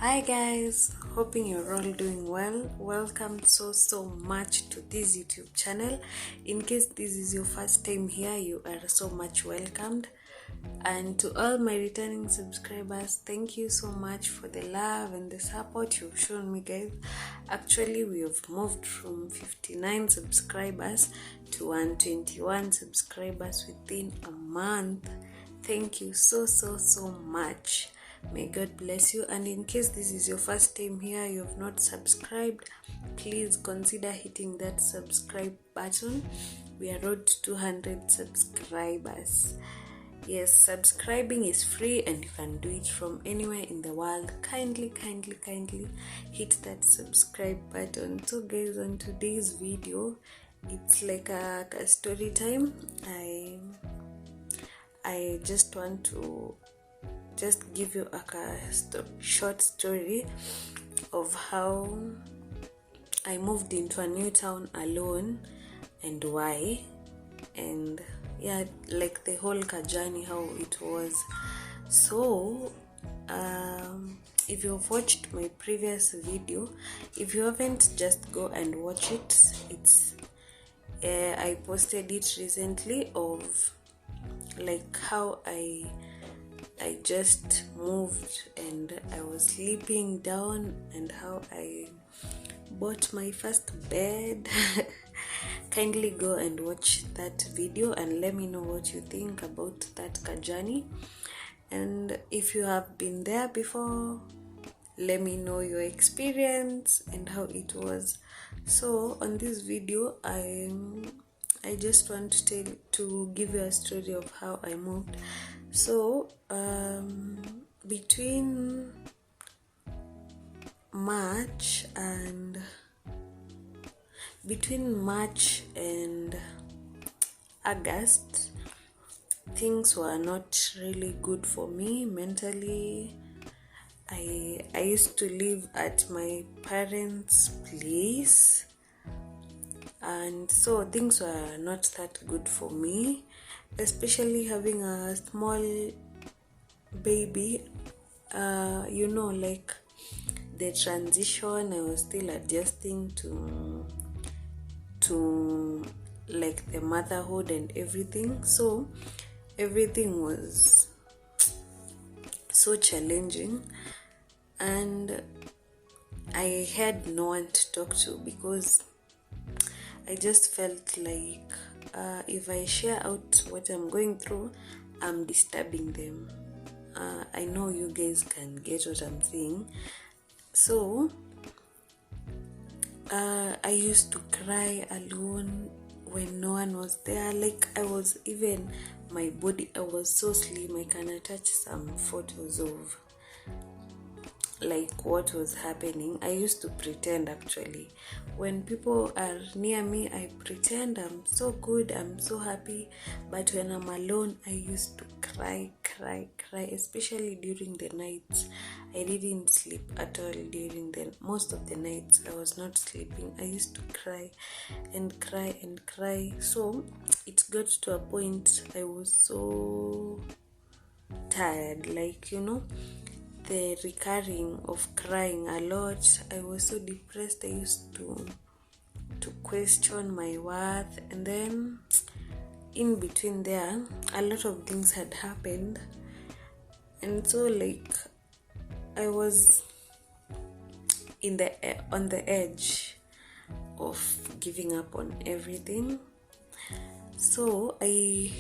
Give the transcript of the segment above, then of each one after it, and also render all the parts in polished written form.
Hi guys, hoping you're all doing well. Welcome so much to this YouTube channel. In case this is your first time here, you are so much welcomed. And to all my returning subscribers, thank you so much for the love and the support you've shown me, guys. Actually, we have moved from 59 subscribers to 121 subscribers within a month. Thank you so much. May God bless you. And in case this is your first time here, you have not subscribed, please consider hitting that subscribe button. We are road to 200 subscribers. Yes, subscribing is free and you can do it from anywhere in the world. Kindly hit that subscribe button. So guys, on today's video, it's like a story time. I just want to give you a short story of how I moved into a new town alone and why, and yeah, like the whole journey, how it was. So if you've watched my previous video, if you haven't, just go and watch it. It's I posted it recently of like how I just moved and I was sleeping down and how I bought my first bed. Kindly go and watch that video and let me know what you think about that journey. And if you have been there before, let me know your experience and how it was. So on this video, I just want to give you a story of how I moved. So between March and August, things were not really good for me mentally. I used to live at my parents' place, and so things were not that good for me, especially having a small baby. Like the transition, I was still adjusting to like the motherhood and everything. So everything was so challenging, and I had no one to talk to because I just felt like if I share out what I'm going through, I'm disturbing them. I know you guys can get what I'm saying. So I used to cry alone when no one was there. Like I was, even my body, I was so slim. I can attach some photos of like what was happening. I used to pretend, actually. When people are near me, I pretend I'm so good, I'm so happy. But when I'm alone, I used to cry, especially during the nights. I didn't sleep at all during most of the nights. I was not sleeping. I used to cry. So it got to a point I was so tired, like, the recurring of crying a lot. I was so depressed. I used to question my worth, and then in between there, a lot of things had happened, and so like I was on the edge of giving up on everything. So I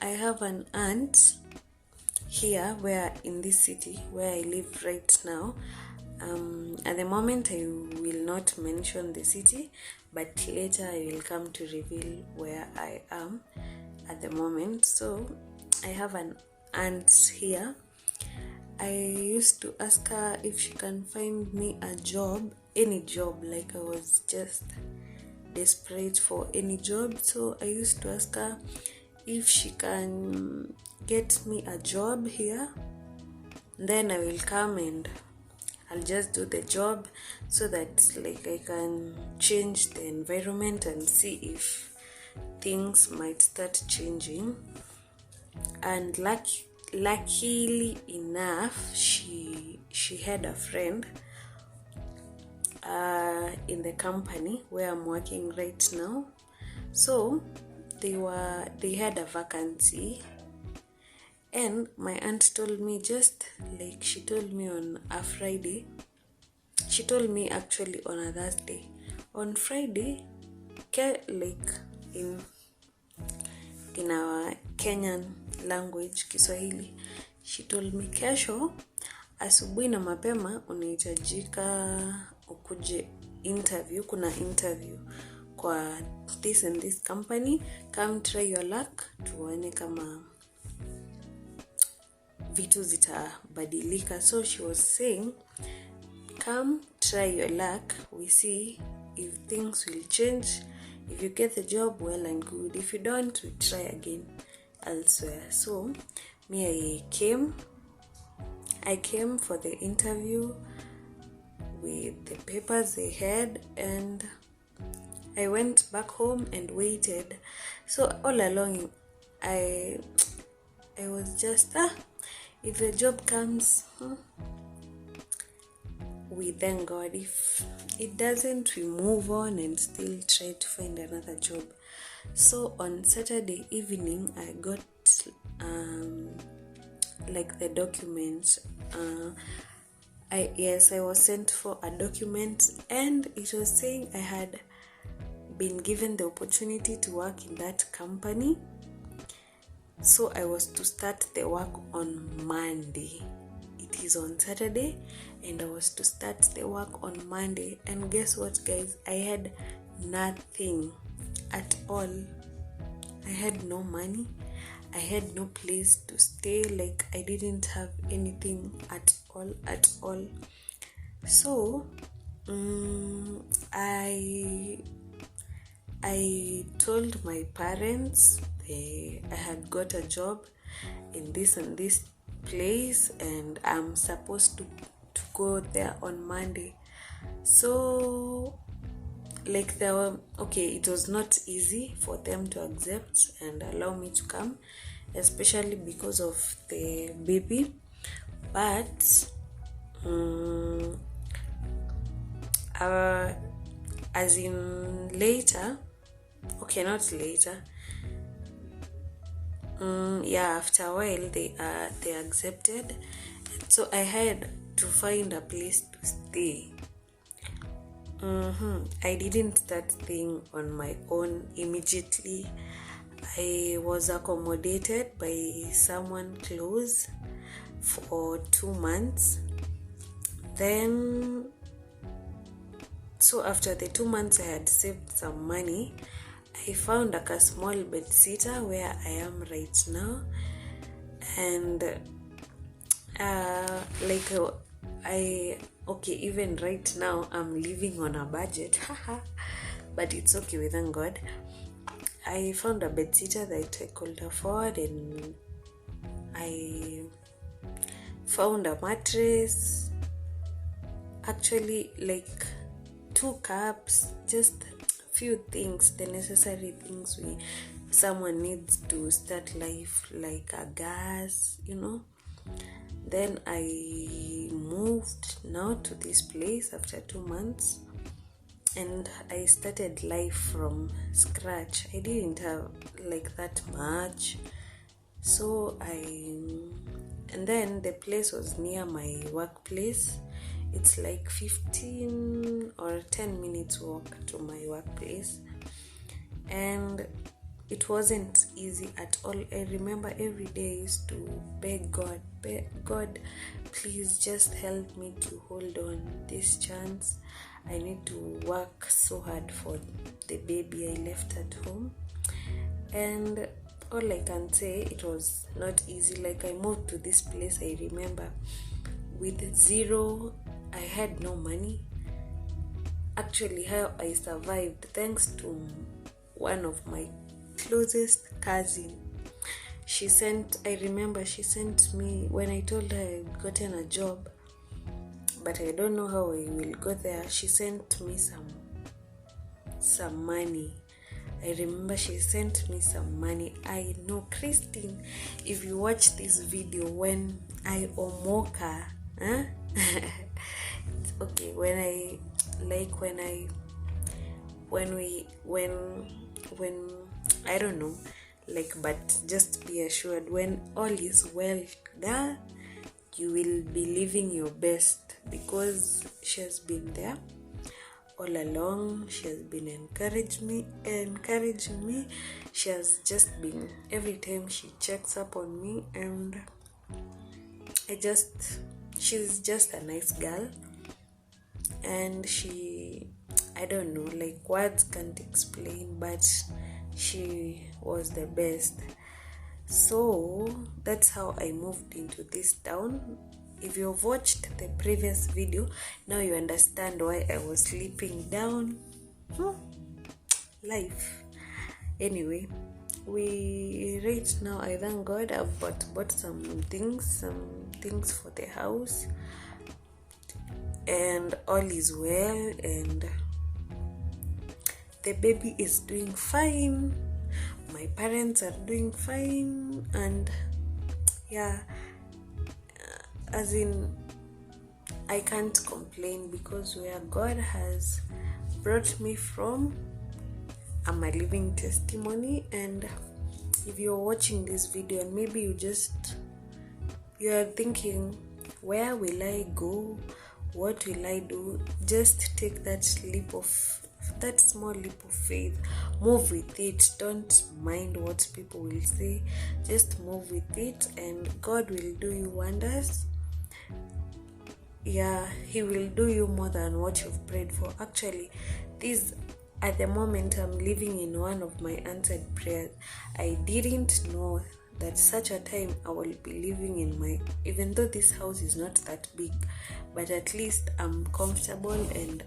have an aunt here, where in this city where I live right now. At the moment, I will not mention the city, but later I will come to reveal where I am at the moment. So I have an aunt here. I used to ask her if she can find me a job, any job. Like I was just desperate for any job. So I used to ask her if she can get me a job here, then I will come and I'll just do the job, so that like I can change the environment and see if things might start changing. And luckily enough, she had a friend in the company where I'm working right now. So they had a vacancy, and my aunt told me, just like she told me on a Friday, she told me actually on a Thursday. On Friday, like in our Kenyan language, Kiswahili, she told me, kesho asubuhi na mapema unahitajika ukuje interview. Kuna interview kwa this and this company, come try your luck, tuone kama vitu zitabadilika. So she was saying, come try your luck, we see if things will change. If you get the job, well and good. If you don't, we try again elsewhere. So me, I came for the interview with the papers they had, and I went back home and waited. So all along I was just if the job comes, we thank God. If it doesn't, we move on and still try to find another job. So on Saturday evening, I got like the documents. I was sent for a document, and it was saying I had been given the opportunity to work in that company. So I was to start the work on Monday. It is on Saturday, and I was to start the work on Monday. And guess what, guys? I had nothing at all. I had no money. I had no place to stay. Like, I didn't have anything at all. So I told my parents I had got a job in this and this place, and I'm supposed to go there on Monday. So like it was not easy for them to accept and allow me to come, especially because of the baby. But as in later, not later, after a while they accepted. So I had to find a place to stay. I didn't start staying on my own immediately. I was accommodated by someone close for 2 months. Then, so after the 2 months, I had saved some money. I found like a small bed sitter where I am right now, and even right now I'm living on a budget, but it's okay, we thank God. I found a bed sitter that I could afford, and I found a mattress, actually like 2 cups, just few things, the necessary things someone needs to start life, like a gas, Then I moved now to this place after 2 months, and I started life from scratch. I didn't have like that much, so and then the place was near my workplace. It's like 15 or 10 minutes walk to my workplace, and it wasn't easy at all. I remember every day I used to beg God, please just help me to hold on this chance. I need to work so hard for the baby I left at home. And all I can say, it was not easy. Like, I moved to this place, I remember, with zero. I had no money. Actually, how I survived, thanks to one of my closest cousin. I remember she sent me, when I told her I'd gotten a job, but I don't know how I will go there, she sent me some money. I remember she sent me some money. I know, Christine, if you watch this video when I omoka, huh? It's okay, when I don't know, like, but just be assured, when all is well, you will be living your best, because she has been there all along. She has been encouraging me. She has just been, every time she checks up on me, and she's just a nice girl, and I don't know, like, words can't explain, but she was the best. So that's how I moved into this town. If you've watched the previous video, now you understand why I was sleeping down. Life. Anyway, we right now, I thank God, I've bought some things for the house, and all is well, and the baby is doing fine. My parents are doing fine, and yeah, as in, I can't complain, because where God has brought me from, I'm a living testimony. And if you're watching this video and maybe you are thinking, where will I go? What will I do? Just take that small leap of faith. Move with it. Don't mind what people will say. Just move with it, and God will do you wonders. Yeah, He will do you more than what you've prayed for. Actually, at the moment, I'm living in one of my answered prayers. I didn't know that such a time I will be living in even though this house is not that big, but at least I'm comfortable, and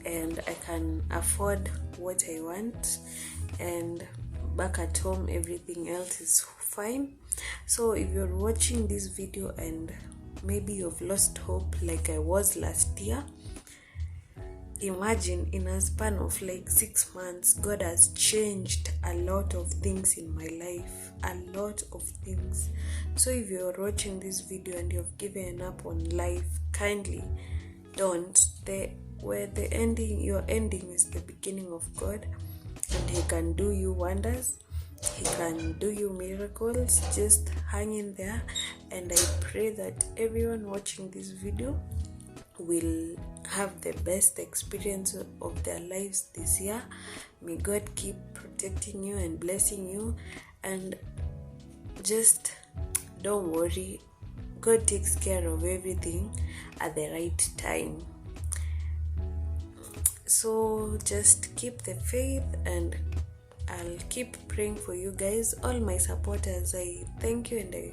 I can afford what I want, and back at home everything else is fine. So if you're watching this video and maybe you've lost hope like I was last year, imagine, in a span of like 6 months, God has changed a lot of things in my life, a lot of things. So if you're watching this video and you've given up on life, kindly don't. Your ending is the beginning of God, and He can do you wonders. He can do you miracles. Just hang in there, and I pray that everyone watching this video will have the best experience of their lives this year. May God keep protecting you and blessing you, and just don't worry. God takes care of everything at the right time. So just keep the faith, and I'll keep praying for you guys, all my supporters. I thank you and I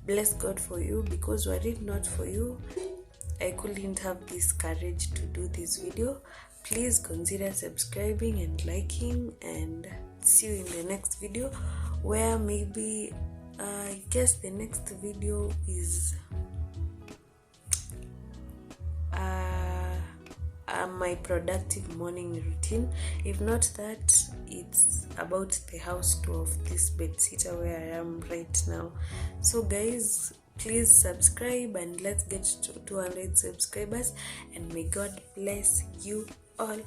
bless God for you, because were it not for you, I couldn't have this courage to do this video. Please consider subscribing and liking, and see you in the next video, where maybe I guess the next video is my productive morning routine. If not that, it's about the house tour of this bedsitter where I am right now. So guys, please subscribe, and let's get to 200 subscribers, and may God bless you all.